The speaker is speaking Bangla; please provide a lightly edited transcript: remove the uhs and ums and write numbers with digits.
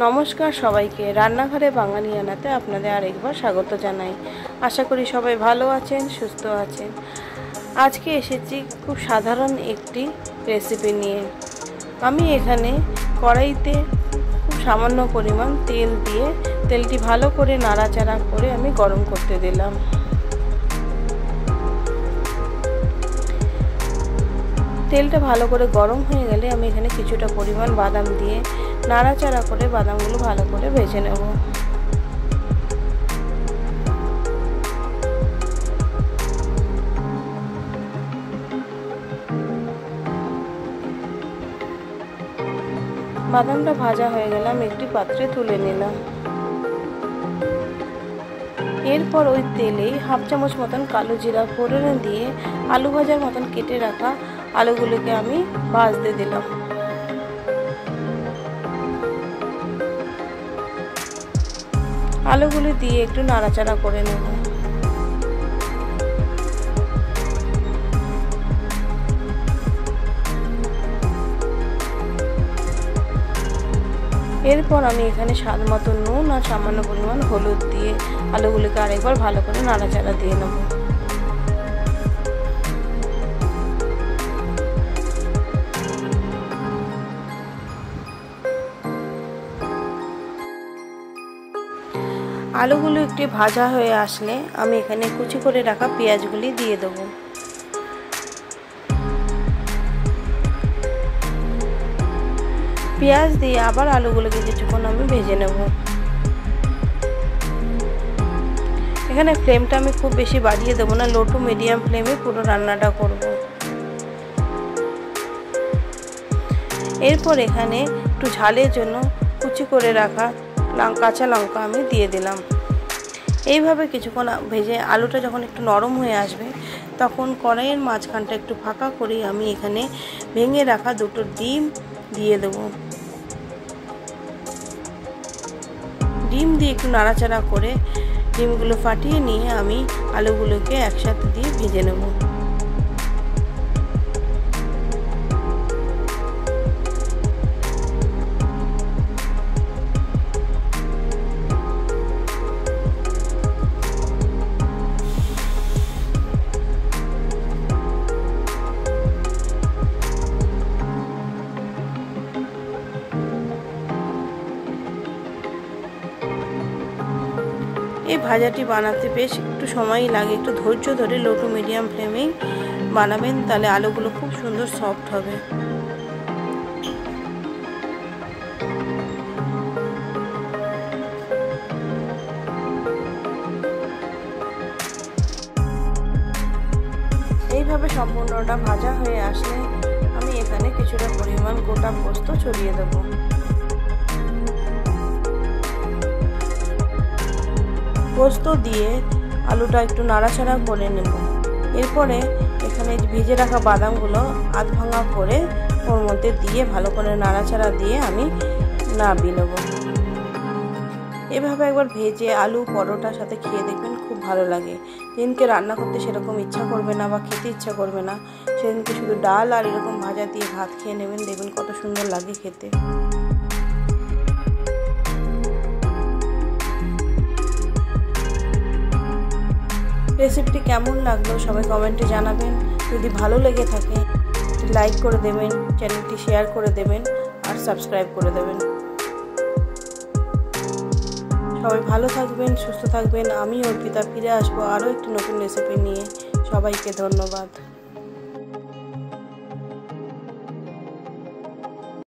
নমস্কার সবাইকে, রান্নাঘরে বাঙালিয়ানাতে আপনাদের আরেকবার স্বাগত জানাই। আশা করি সবাই ভালো আছেন, সুস্থ আছেন। আজকে এসেছি খুব সাধারণ একটি রেসিপি নিয়ে। আমি এখানে কড়াইতে খুব সামান্য পরিমাণ তেল দিয়ে তেলটি ভালো করে নাড়াচাড়া করে আমি গরম করতে দিলাম। তেলটা ভালো করে গরম হয়ে গেলে আমি এখানে কিছুটা পরিমাণ বাদাম দিয়ে নাড়াচাড়া করে বাদামগুলো ভালো করে ভেজে নেব। বাদামটা ভাজা হয়ে গেলে আমি একটি পাত্রে তুলে নিলাম। এরপর ওই তেলেই হাফ চামচ মতন কালো জিরা ফোড়নে দিয়ে আলু ভাজার মতন কেটে রাখা আলুগুলোকে আমি ভাজতে দিলাম। আলুগুলো দিয়ে একটু নাড়াচাড়া করে নেব। এরপর আমি এখানে স্বাদ মতো নুন আর সামান্য পরিমাণ হলুদ দিয়ে আলুগুলোকে আরেকবার ভালো করে নাড়াচাড়া দিয়ে নেব। আলুগুলো একটু ভাজা হয়ে আসলে আমি এখানে কুচি করে রাখা পেঁয়াজগুলি দিয়ে দেব। পেঁয়াজ দিয়ে আবার আলুগুলোকে কিছুক্ষণ আমি ভেজে নেব। এখানে ফ্লেমটা আমি খুব বেশি বাড়িয়ে দেবো না, লো টু মিডিয়াম ফ্লেমে পুরো রান্নাটা করব। এরপর এখানে একটু ঝালের জন্য কুচি করে রাখা কাঁচা লঙ্কা আমি দিয়ে দিলাম। এইভাবে কিছুক্ষণ ভেজে আলুটা যখন একটু নরম হয়ে আসবে তখন কড়াইয়ের মাঝখানটা একটু ফাঁকা করে আমি এখানে ভেঙে রাখা দুটো ডিম দিয়ে দেব। ডিম দিয়ে একটু নাড়াচাড়া করে ডিমগুলো ফাটিয়ে নিয়ে আমি আলুগুলোকে একসাথে দিয়ে ভেজে নেব। এই ভাজাটি বানাতে বেশ একটু সময়ই লাগে, একটু ধৈর্য ধরে লো টু মিডিয়াম ফ্লেমেই বানাবেন, তাহলে আলুগুলো খুব সুন্দর সফট হবে। এইভাবে সম্পূর্ণটা ভাজা হয়ে আসলে আমি এখানে কিছুটা পরিমাণ গোটা পোস্ত ছড়িয়ে দেবো। পোস্ত দিয়ে আলুটা একটু নাড়াচাড়া করে নেব। এরপরে এখানে ভেজে রাখা বাদামগুলো আধ ভাঙা করে ওর মধ্যে দিয়ে ভালো করে নাড়াচাড়া দিয়ে আমি নামিয়ে নেব। এভাবে একবার ভেজে আলু পরোটার সাথে খেয়ে দেখবেন, খুব ভালো লাগে। যেদিনকে রান্না করতে সেরকম ইচ্ছা করবে না বা খেতে ইচ্ছা করবে না, সেদিনকে শুধু ডাল আর এরকম ভাজা দিয়ে ভাত খেয়ে নেবেন, দেখবেন কত সুন্দর লাগে খেতে। রেসিপিটি কেমন লাগলো সবাই কমেন্টে জানাবেন। যদি ভালো লেগে থাকে লাইক করে দেবেন, চ্যানেলটি শেয়ার করে দেবেন আর সাবস্ক্রাইব করে দেবেন। সবাই ভালো থাকবেন, সুস্থ থাকবেন। আমি অর্পিতা ফিরে আসবো আরও একটি নতুন রেসিপি নিয়ে। সবাইকে ধন্যবাদ।